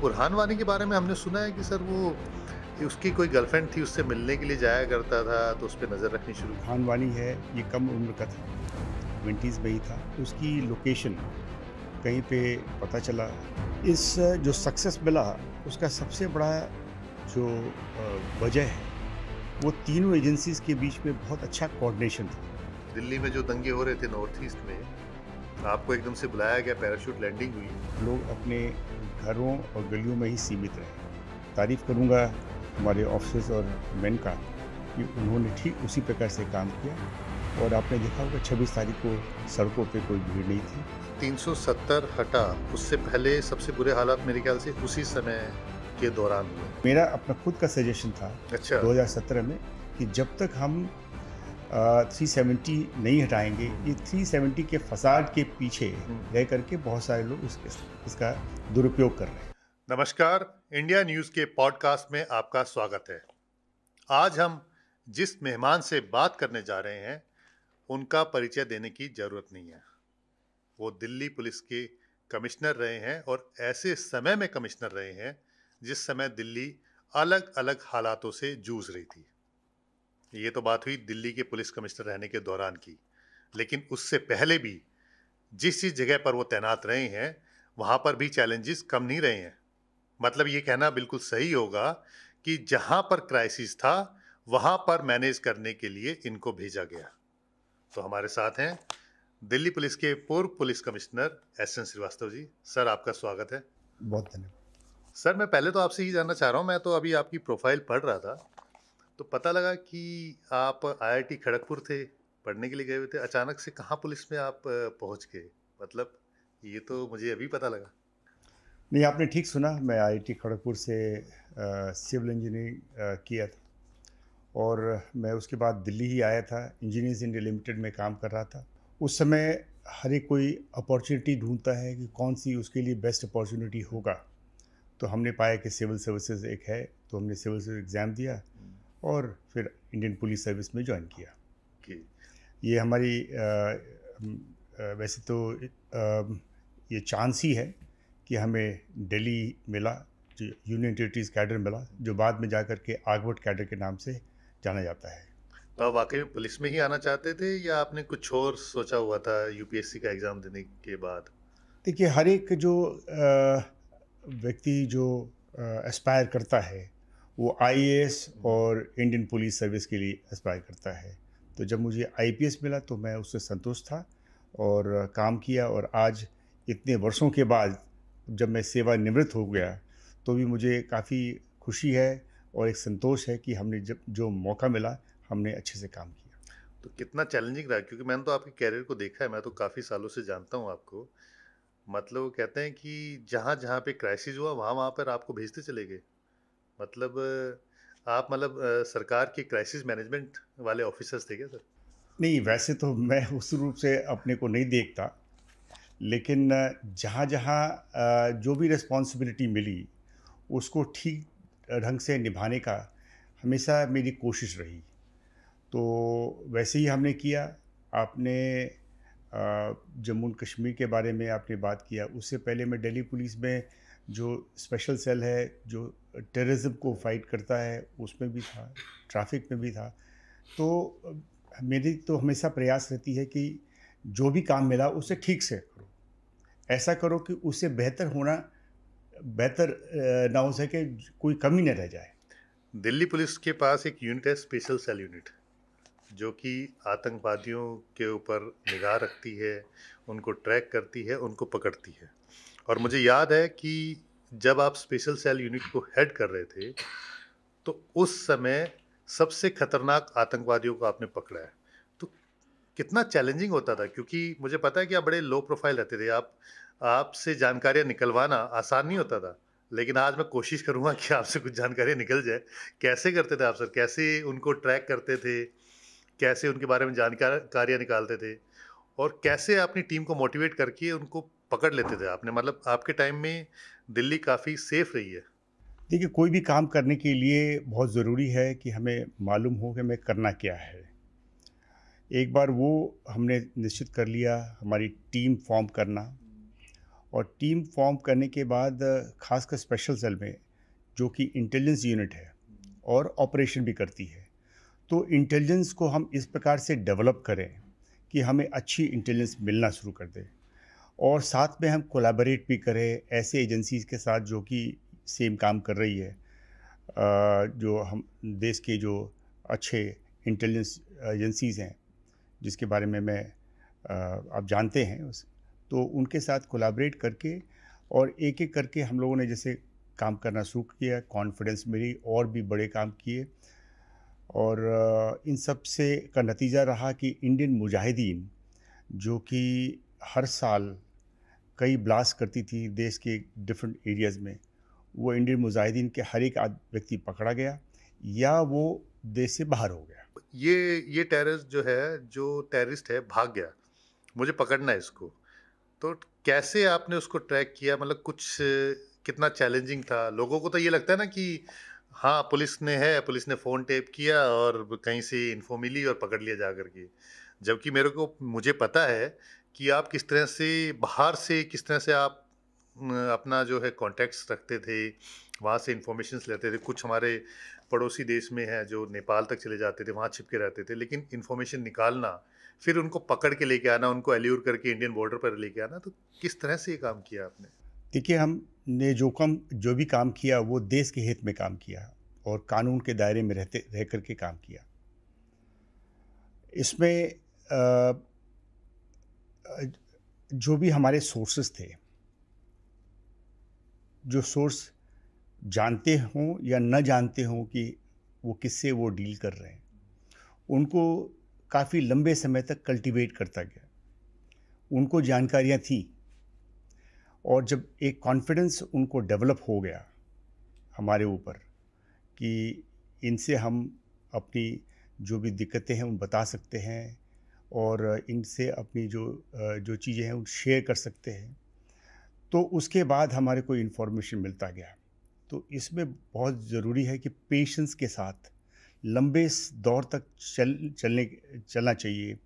बुरहान वानी के बारे में हमने सुना है कि सर वो उसकी कोई गर्लफ्रेंड थी, उससे मिलने के लिए जाया करता था, तो उस पे नज़र रखनी शुरू की। बुरहान वानी है, ये कम उम्र का था, 20s में ही था। उसकी लोकेशन कहीं पे पता चला। इस जो सक्सेस मिला, उसका सबसे बड़ा जो वजह है, वो तीनों एजेंसीज़ के बीच में बहुत अच्छा कोऑर्डिनेशन था। दिल्ली में जो दंगे हो रहे थे नॉर्थ ईस्ट में, आपको एकदम से बुलाया गया, पैराशूट लैंडिंग हुई। लोग अपने घरों और गलियों में ही सीमित रहे। तारीफ़ करूँगा हमारे ऑफ़िसर्स और मेन का कि उन्होंने ठीक उसी प्रकार से काम किया और आपने देखा होगा 26 तारीख को सड़कों पे कोई भीड़ नहीं थी। 370 हटा, उससे पहले सबसे बुरे हालात मेरे ख्याल से उसी समय के दौरान हुए। मेरा अपना खुद का सजेशन था अच्छा। 2017 में कि जब तक हम 370 नहीं हटाएँगे, ये 370 के फ़साद के पीछे रह करके बहुत सारे लोग इसका दुरुपयोग कर रहे हैं। नमस्कार, इंडिया न्यूज़ के पॉडकास्ट में आपका स्वागत है। आज हम जिस मेहमान से बात करने जा रहे हैं, उनका परिचय देने की ज़रूरत नहीं है। वो दिल्ली पुलिस के कमिश्नर रहे हैं और ऐसे समय में कमिश्नर रहे हैं जिस समय दिल्ली अलग अलग हालातों से जूझ रही थी। ये तो बात हुई दिल्ली के पुलिस कमिश्नर रहने के दौरान की, लेकिन उससे पहले भी जिस जिस जगह पर वो तैनात रहे हैं वहाँ पर भी चैलेंजेस कम नहीं रहे हैं। मतलब ये कहना बिल्कुल सही होगा कि जहाँ पर क्राइसिस था वहाँ पर मैनेज करने के लिए इनको भेजा गया। तो हमारे साथ हैं दिल्ली पुलिस के पूर्व police commissioner SN. Srivastava ji. Sir, आपका स्वागत है। बहुत धन्यवाद। सर, मैं पहले तो आपसे ये जानना चाह रहा हूँ, मैं तो अभी आपकी प्रोफाइल पढ़ रहा था, तो पता लगा कि आप आईआईटी खड़गपुर थे, पढ़ने के लिए गए हुए थे, अचानक से कहाँ पुलिस में आप पहुँच गए? मतलब ये तो मुझे अभी पता लगा। नहीं, आपने ठीक सुना, मैं आईआईटी खड़गपुर से सिविल इंजीनियरिंग किया था और मैं उसके बाद दिल्ली ही आया था, इंजीनियर्स इंडिया लिमिटेड में काम कर रहा था। उस समय हर एक कोई अपॉर्च्युनिटी ढूँढता है कि कौन-सी उसके लिए बेस्ट अपॉर्च्युनिटी होगा। तो हमने पाया कि सिविल सर्विसेज़ एक है, तो हमने सिविल सर्विस एग्ज़ाम दिया और फिर इंडियन पुलिस सर्विस में जॉइन किया। कि ये हमारी वैसे तो ये चांस ही है कि हमें दिल्ली मिला, जो यूनियन टेरिटरीज़ कैडर मिला, जो बाद में जाकर के आर्कवुड कैडर के नाम से जाना जाता है। तो आप वाक़ई में पुलिस में ही आना चाहते थे या आपने कुछ और सोचा हुआ था यूपीएससी का एग्ज़ाम देने के बाद? देखिए, हर एक जो व्यक्ति जो एस्पायर करता है, वो आईएएस और इंडियन पुलिस सर्विस के लिए एस्पायर करता है। तो जब मुझे आईपीएस मिला तो मैं उससे संतुष्ट था और काम किया और आज इतने वर्षों के बाद जब मैं सेवानिवृत्त हो गया, तो भी मुझे काफ़ी खुशी है और एक संतोष है कि हमने जब जो मौका मिला, हमने अच्छे से काम किया। तो कितना चैलेंजिंग रहा? क्योंकि मैंने तो आपके करियर को देखा है, मैं तो काफ़ी सालों से जानता हूँ आपको। मतलब वो कहते हैं कि जहाँ-जहाँ पे क्राइसिस हुआ वहाँ-वहाँ पर आपको भेजते चले गए। मतलब आप मतलब सरकार के क्राइसिस मैनेजमेंट वाले ऑफ़िसर्स थे क्या सर? नहीं, वैसे तो मैं उस रूप से अपने को नहीं देखता, लेकिन जहाँ-जहाँ जो भी रिस्पॉन्सिबिलिटी मिली, उसको ठीक ढंग से निभाने का हमेशा मेरी कोशिश रही। तो वैसे ही हमने किया। आपने जम्मू एंड कश्मीर के बारे में आपने बात किया, उससे पहले मैं दिल्ली पुलिस में जो स्पेशल सेल है, जो टेररिज़्म को फ़ाइट करता है, उसमें भी था, ट्रैफ़िक में भी था। तो मेरी तो हमेशा प्रयास रहती है कि जो भी काम मिला उसे ठीक से करो। ऐसा करो कि उससे बेहतर ना हो सके, कोई कमी ना रह जाए। दिल्ली पुलिस के पास एक यूनिट है, स्पेशल सेल यूनिट, जो कि आतंकवादियों के ऊपर निगाह रखती है, उनको ट्रैक करती है, उनको पकड़ती है। और मुझे याद है कि जब आप स्पेशल सेल यूनिट को हेड कर रहे थे, तो उस समय सबसे खतरनाक आतंकवादियों को आपने पकड़ा है। तो कितना चैलेंजिंग होता था? क्योंकि मुझे पता है कि आप बड़े लो प्रोफ़ाइल रहते थे। आपसे जानकारियाँ निकलवाना आसान नहीं होता था। लेकिन आज मैं कोशिश करूँगा कि आपसे कुछ जानकारियाँ निकल जाए। कैसे करते थे आप सर? कैसे उनको ट्रैक करते थे? कैसे उनके बारे में कारियाँ निकालते थे? और कैसे अपनी टीम को मोटिवेट करके उनको पकड़ लेते थे आपने? मतलब आपके टाइम में दिल्ली काफ़ी सेफ रही है। देखिए, कोई भी काम करने के लिए बहुत ज़रूरी है कि हमें मालूम हो कि हमें करना क्या है। एक बार वो हमने निश्चित कर लिया, हमारी टीम फ़ॉर्म करना और टीम फॉर्म करने के बाद खासकर स्पेशल सेल में, जो कि इंटेलिजेंस यूनिट है और ऑपरेशन भी करती है, तो इंटेलिजेंस को हम इस प्रकार से डेवलप करें कि हमें अच्छी इंटेलिजेंस मिलना शुरू कर दे, और साथ में हम कोलैबोरेट भी करें ऐसे एजेंसीज़ के साथ जो कि सेम काम कर रही है। जो हम देश के जो अच्छे इंटेलिजेंस एजेंसीज़ हैं, जिसके बारे में मैं आप जानते हैं तो उनके साथ कोलैबोरेट करके और एक-एक करके हम लोगों ने जैसे काम करना शुरू किया, कॉन्फिडेंस मिली और भी बड़े काम किए। और इन सब से का नतीजा रहा कि इंडियन मुजाहिदीन, जो कि हर साल कई ब्लास्ट करती थी देश के डिफरेंट एरियाज़ में, वो इंडियन मुजाहिदीन के हर एक व्यक्ति पकड़ा गया या वो देश से बाहर हो गया। ये टेररिस्ट जो टेररिस्ट है भाग गया, मुझे पकड़ना है इसको। तो कैसे आपने उसको ट्रैक किया? मतलब कितना चैलेंजिंग था? लोगों को तो ये लगता है ना कि हाँ, पुलिस ने फ़ोन टैप किया और कहीं से इन्फो मिली और पकड़ लिया जा कर के। जबकि मुझे पता है कि आप किस तरह से आप अपना जो है कॉन्टैक्ट्स रखते थे, वहाँ से इन्फॉर्मेशंस लेते थे। कुछ हमारे पड़ोसी देश में हैं जो नेपाल तक चले जाते थे, वहाँ छिप के रहते थे। लेकिन इन्फॉर्मेशन निकालना, फिर उनको पकड़ के लेके आना, उनको एल्यूर करके इंडियन बॉर्डर पर लेके आना, तो किस तरह से ये काम किया आपने? देखिए, हमने जो भी काम किया वो देश के हित में काम किया और कानून के दायरे में रह कर के काम किया। इसमें जो भी हमारे सोर्सेस थे, जो सोर्स जानते हों या न जानते हों कि वो किससे वो डील कर रहे हैं, उनको काफ़ी लंबे समय तक कल्टीवेट करता गया। उनको जानकारियाँ थी, और जब एक कॉन्फिडेंस उनको डेवलप हो गया हमारे ऊपर कि इनसे हम अपनी जो भी दिक्कतें हैं उन बता सकते हैं और इनसे अपनी जो चीज़ें हैं उन शेयर कर सकते हैं, तो उसके बाद हमारे को इन्फॉर्मेशन मिलता गया। तो इसमें बहुत ज़रूरी है कि पेशेंस के साथ लंबे दौर तक चलना चाहिए,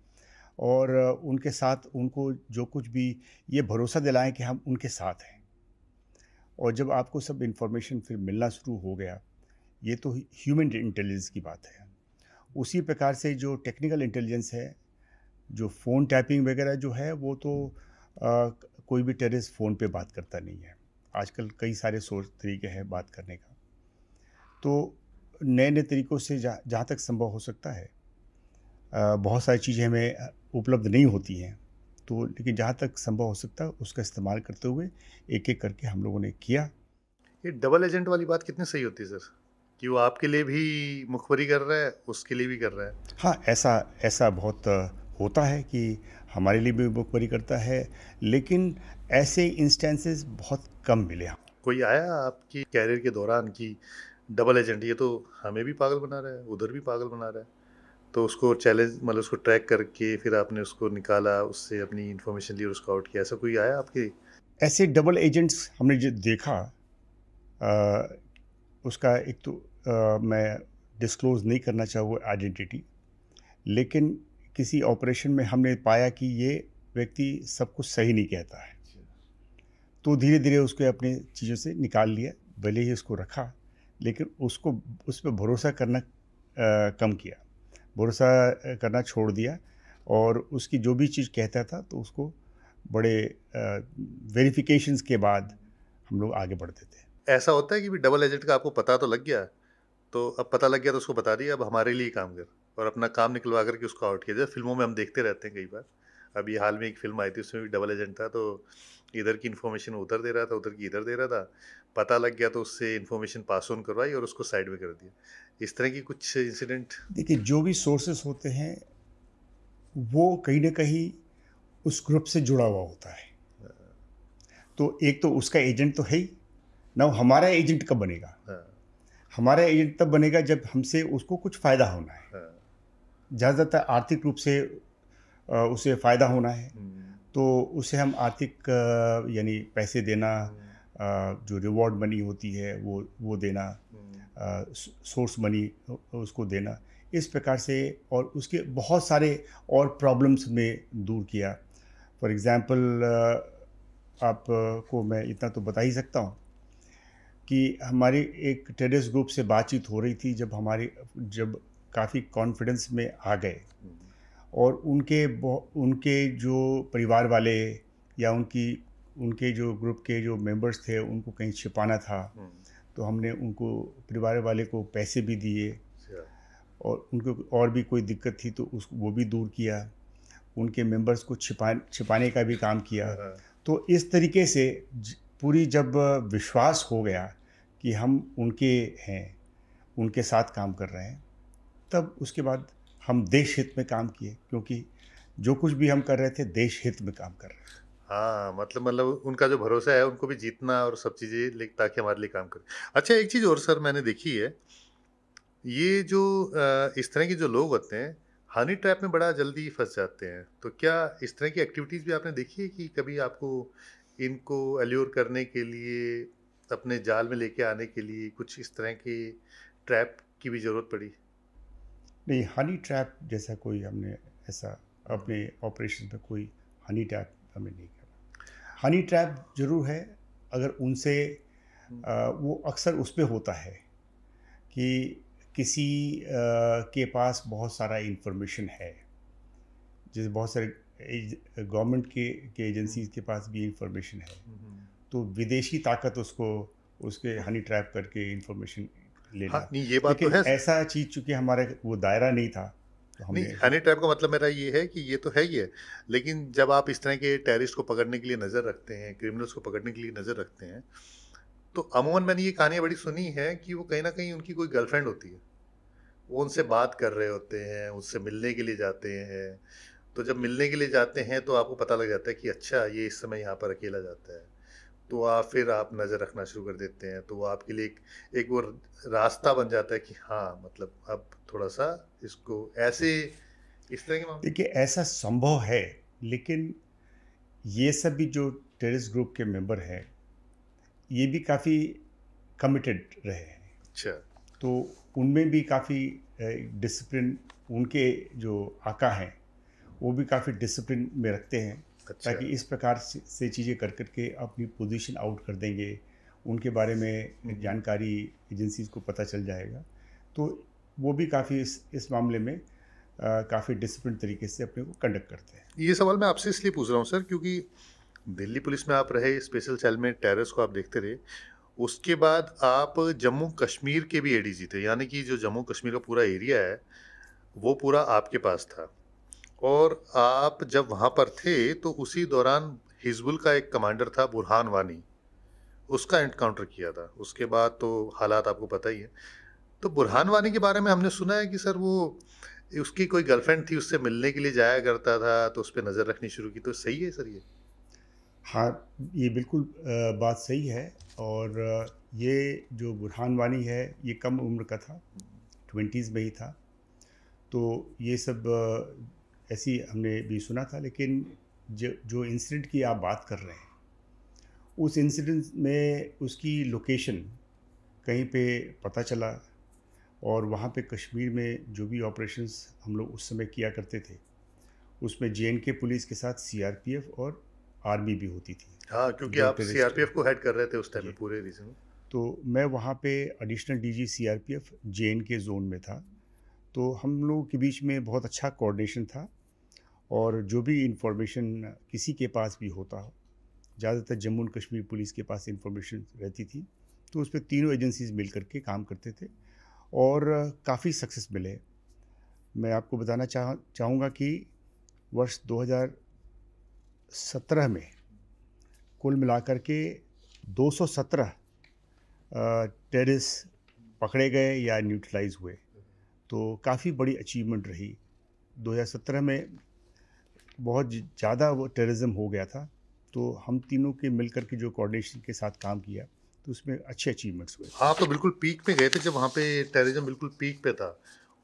और उनके साथ उनको जो कुछ भी ये भरोसा दिलाएं कि हम उनके साथ हैं। और जब आपको सब इन्फॉर्मेशन फिर मिलना शुरू हो गया, ये तो ह्यूमन इंटेलिजेंस की बात है। उसी प्रकार से जो टेक्निकल इंटेलिजेंस है, जो फ़ोन टैपिंग वगैरह जो है, वो तो कोई भी टेररिस्ट फ़ोन पे बात करता नहीं है। आजकल कई सारे सोर्स तरीके हैं बात करने का। तो नए-नए तरीकों से जहाँ तक संभव हो सकता है, बहुत सारी चीज़ें हमें उपलब्ध नहीं होती हैं, तो लेकिन जहाँ तक संभव हो सकता है उसका इस्तेमाल करते हुए एक-एक करके हम लोगों ने किया। ये डबल एजेंट वाली बात कितनी सही होती है सर? कि वो आपके लिए भी मुखबरी कर रहा है, उसके लिए भी कर रहा है। हाँ, ऐसा ऐसा बहुत होता है कि हमारे लिए भी मुखबरी करता है, लेकिन ऐसे इंस्टेंसेस बहुत कम मिले। कोई आया आपकी कैरियर के दौरान कि डबल एजेंट ये तो हमें भी पागल बना रहा है, उधर भी पागल बना रहा है, तो उसको उसको ट्रैक करके फिर आपने उसको निकाला, उससे अपनी इन्फॉर्मेशन ली और उसको आउट किया, ऐसा कोई आया आपके? ऐसे डबल एजेंट्स हमने जो देखा, अ, उसका एक तो मैं डिस्क्लोज़ नहीं करना चाहूँगा आइडेंटिटी, लेकिन किसी ऑपरेशन में हमने पाया कि ये व्यक्ति सब कुछ सही नहीं कहता है। तो धीरे-धीरे उसको अपनी चीज़ों से निकाल लिया, भले ही उसको रखा, लेकिन उसको उस पे भरोसा करना कम किया। भरोसा करना छोड़ दिया, और उसकी जो भी चीज़ कहता था तो उसको बड़े वेरिफ़िकेशंस के बाद हम लोग आगे बढ़ते थे। ऐसा होता है कि भी डबल एजेंट का आपको पता तो लग गया, तो अब पता लग गया तो उसको बता दिया अब हमारे लिए ही काम कर, और अपना काम निकलवा कर के उसको आउट किया। जैसे फ़िल्मों में हम देखते रहते हैं कई बार। अभी हाल में एक फ़िल्म आई थी, उसमें भी डबल एजेंट था, तो इधर की इन्फॉर्मेशन उधर दे रहा था, उधर की इधर दे रहा था। पता लग गया तो उससे इन्फॉर्मेशन पास ऑन करवाई और उसको साइड में कर दिया। इस तरह की कुछ इंसिडेंट? देखिए, जो भी सोर्सेस होते हैं, वो कहीं न कहीं उस ग्रुप से जुड़ा हुआ होता है। तो एक तो उसका एजेंट तो है ही, ना हमारा एजेंट कब बनेगा? हाँ, हमारा एजेंट तब बनेगा जब हमसे उसको कुछ फ़ायदा होना है। हाँ। ज़्यादातर आर्थिक रूप से उसे फ़ायदा होना है, हुँ, तो उसे हम आर्थिक यानी पैसे देना, हुँ, जो रिवॉर्ड मनी होती है वो देना, हुँ, सोर्स मनी उसको देना, इस प्रकार से, और उसके बहुत सारे और प्रॉब्लम्स में दूर किया। फॉर एग्ज़ाम्पल, को मैं इतना तो बता ही सकता हूँ कि हमारी एक टेररिस्ट ग्रुप से बातचीत हो रही थी, जब काफ़ी कॉन्फिडेंस में आ गए और उनके जो परिवार वाले या उनके जो ग्रुप के जो मेंबर्स थे उनको कहीं छिपाना था, तो हमने उनको परिवार वाले को पैसे भी दिए अच्छा। और उनको और भी कोई दिक्कत थी तो उस वो भी दूर किया, उनके मेंबर्स को छिपाने का भी काम किया। हाँ, हाँ। तो इस तरीके से पूरी जब विश्वास हो गया कि हम उनके हैं, उनके साथ काम कर रहे हैं, तब उसके बाद हम देश हित में काम किए, क्योंकि जो कुछ भी हम कर रहे थे देश हित में काम कर रहे थे। हाँ, मतलब उनका जो भरोसा है उनको भी जीतना और सब चीज़ें ताकि हमारे लिए काम करें। अच्छा, एक चीज़ और सर मैंने देखी है, ये जो इस तरह के जो लोग होते हैं, हनी ट्रैप में बड़ा जल्दी फँस जाते हैं। तो क्या इस तरह की एक्टिविटीज़ भी आपने देखी है कि कभी आपको इनको अल्यूर करने के लिए, अपने जाल में लेके आने के लिए कुछ इस तरह के ट्रैप की भी ज़रूरत पड़ी? नहीं, हनी ट्रैप जैसा कोई हमने ऐसा हुँ, अपने ऑपरेशन में कोई हनी ट्रैप हमें नहीं करा। हनी ट्रैप ज़रूर है, अगर उनसे हुँ, वो अक्सर उस पे होता है कि किसी के पास बहुत सारा इन्फॉर्मेशन है, जैसे बहुत सारे गवर्नमेंट के हुँ, एजेंसीज के पास भी इन्फॉर्मेशन है, हुँ, हुँ। तो विदेशी ताकत उसके हनी ट्रैप करके इन्फॉर्मेशन ले हाँ, लें। नहीं ये बात तो लेकिन है स ऐसा चीज़ चूँकि हमारे वो दायरा नहीं था, तो नहीं, हमने ऐसा हनी ट्रैप का मतलब मेरा ये है कि ये तो है ही है, लेकिन जब आप इस तरह के टेररिस्ट को पकड़ने के लिए नज़र रखते हैं, क्रिमिनल्स को पकड़ने के लिए नज़र रखते हैं, तो अमूमन मैंने ये कहानियाँ बड़ी सुनी है कि वो कहीं न कहीं उनकी कोई गर्लफ्रेंड होती है। वो उनसे बात कर रहे होते हैं, उससे मिलने के लिए जाते हैं। तो जब मिलने के लिए जाते हैं तो आपको पता लग जाता है कि अच्छा ये इस समय यहाँ पर अकेला जाता है। तो आप नज़र रखना शुरू कर देते हैं। तो वो आपके लिए एक वो रास्ता बन जाता है कि हाँ, मतलब अब थोड़ा-सा इसको ऐसे इस तरह के मामले। देखिए, ऐसा संभव है, लेकिन ये सब भी जो टेररिस्ट ग्रुप के मेंबर हैं, ये भी काफ़ी कमिटेड रहे हैं। अच्छा, तो उनमें भी काफ़ी डिसिप्लिन, उनके जो आका हैं, वो भी काफ़ी डिसिप्लिन में रखते हैं, अच्छा। ताकि इस प्रकार से चीज़ें कर करके अपनी पोजीशन आउट कर देंगे, उनके बारे हुँ, में हुँ। जानकारी एजेंसीज़ को पता चल जाएगा। तो वो भी काफ़ी इस मामले में काफ़ी डिसिप्लिन तरीके से अपने को कंडक्ट करते हैं। ये सवाल मैं आपसे इसलिए पूछ रहा हूँ सर, क्योंकि दिल्ली पुलिस में आप रहे, स्पेशल सेल में टेररिस्ट को आप देखते रहे। उसके बाद आप जम्मू कश्मीर के भी एडीजी थे, यानी कि जो जम्मू कश्मीर का पूरा एरिया है, वो पूरा आपके पास था। और आप जब वहाँ पर थे, तो उसी दौरान हिज़्बुल का एक कमांडर था बुरहान वानी, उसका एनकाउंटर किया था। उसके बाद तो हालात आपको पता ही है। तो बुरहान वानी के बारे में हमने सुना है कि सर वो उसकी कोई गर्लफ्रेंड थी, उससे मिलने के लिए जाया करता था, तो उस पे नज़र रखनी शुरू की। तो सही है सर ये? हाँ, ये बिल्कुल बात सही है। और ये जो बुरहान वानी है, ये कम उम्र का था, 20s में ही था। तो ये सब ऐसी हमने भी सुना था, लेकिन जो जो इंसिडेंट की आप बात कर रहे हैं, उस इंसिडेंट में उसकी लोकेशन कहीं पे पता चला, और वहाँ पे कश्मीर में जो भी ऑपरेशंस हम लोग उस समय किया करते थे, उसमें जेएनके पुलिस के साथ सीआरपीएफ और आर्मी भी होती थी, हाँ, क्योंकि जो आप टेररिस्ट। सीआरपीएफ को हेड कर रहे थे उस टाइम में जी। पूरे रीजन में। तो मैं वहाँ पे additional DG CRPF JNK zone में था, तो हम लोगों के बीच में बहुत अच्छा कोऑर्डिनेशन था। और जो भी इंफॉर्मेशन किसी के पास भी होता हो, ज़्यादातर जम्मू एंड कश्मीर पुलिस के पास इंफॉर्मेशन रहती थी, तो उस पे तीनों एजेंसीज मिल करके काम करते थे और काफ़ी सक्सेस मिले। मैं आपको बताना चाहूँगा कि वर्ष 2017 में कुल मिलाकर के 217 टेररिस्ट पकड़े गए या न्यूट्रलाइज हुए, तो काफ़ी बड़ी अचीवमेंट रही। 2017 में बहुत ज़्यादा वो टेररिज्म हो गया था, तो हम तीनों के मिलकर के जो कोऑर्डिनेशन के साथ काम किया, तो उसमें अच्छे अचीवमेंट्स हुए थे। हाँ, तो बिल्कुल पीक पे गए थे जब वहाँ पे टेररिज्म बिल्कुल पीक पे था।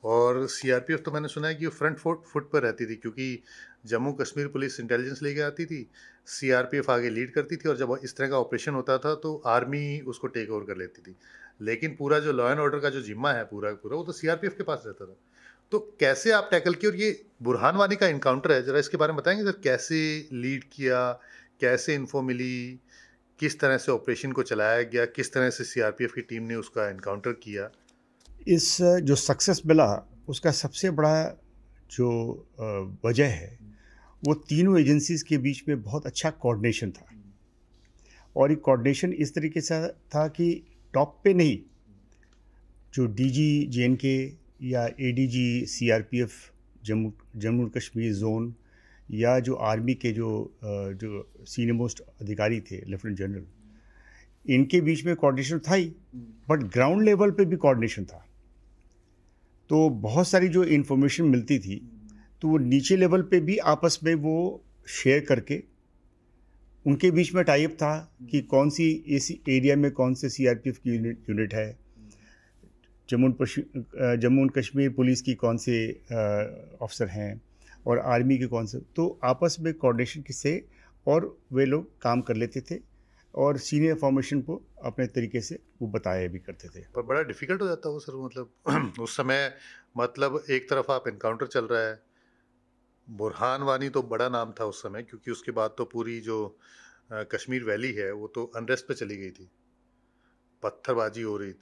और सीआरपीएफ तो मैंने सुना है कि वो फ्रंट फुट फुट पर रहती थी, क्योंकि जम्मू कश्मीर पुलिस इंटेलिजेंस लेके आती थी, सीआरपीएफ आगे लीड करती थी और जब इस तरह का ऑपरेशन होता था तो आर्मी उसको टेक ओवर कर लेती थी। लेकिन पूरा जो लॉ एंड ऑर्डर का जो ज़िम्मा है पूरा का पूरा, वो तो सीआरपीएफ के पास रहता था। तो कैसे आप टैकल किए? और ये बुरहान वानी का एनकाउंटर है, ज़रा इसके बारे में बताएँगे सर, कैसे लीड किया? कैसे इन्फो मिली, किस तरह से ऑपरेशन को चलाया गया, किस तरह से सीआरपीएफ की टीम ने उसका एनकाउंटर किया? इस जो सक्सेस मिला उसका सबसे बड़ा जो वजह है वो तीनों एजेंसीज़ के बीच में बहुत अच्छा कोऑर्डिनेशन था। और ये कोऑर्डिनेशन इस तरीके से था कि टॉप पे नहीं, जो डीजी जेएनके या एडीजी सीआरपीएफ जम्मू जम्मू और कश्मीर जोन या जो आर्मी के जो सीनियर मोस्ट अधिकारी थे लेफ्टिनेंट जनरल, इनके बीच में कोऑर्डिनेशन था ही, बट ग्राउंड लेवल पे भी कोऑर्डिनेशन था। तो बहुत सारी जो इन्फॉर्मेशन मिलती थी तो वो नीचे लेवल पे भी आपस में वो शेयर करके उनके बीच में टाइप था कि कौन सी इस एरिया में कौन से सीआरपीएफ की यूनिट है, जम्मू एंड कश्मीर पुलिस की कौन से ऑफिसर हैं और आर्मी के कौन से, तो आपस में कोऑर्डिनेशन से और वे लोग काम कर लेते थे और सीनियर इंफॉर्मेशन को अपने तरीके से वो बताया भी करते थे। पर बड़ा डिफिकल्ट हो जाता हो सर, मतलब उस समय, मतलब एक तरफ आप एनकाउंटर चल रहा है, बुरहान वानी तो बड़ा नाम था उस समय, क्योंकि उसके बाद तो पूरी जो कश्मीर वैली है वो तो अनरेस्ट पे चली गई थी, पत्थरबाजी हो रही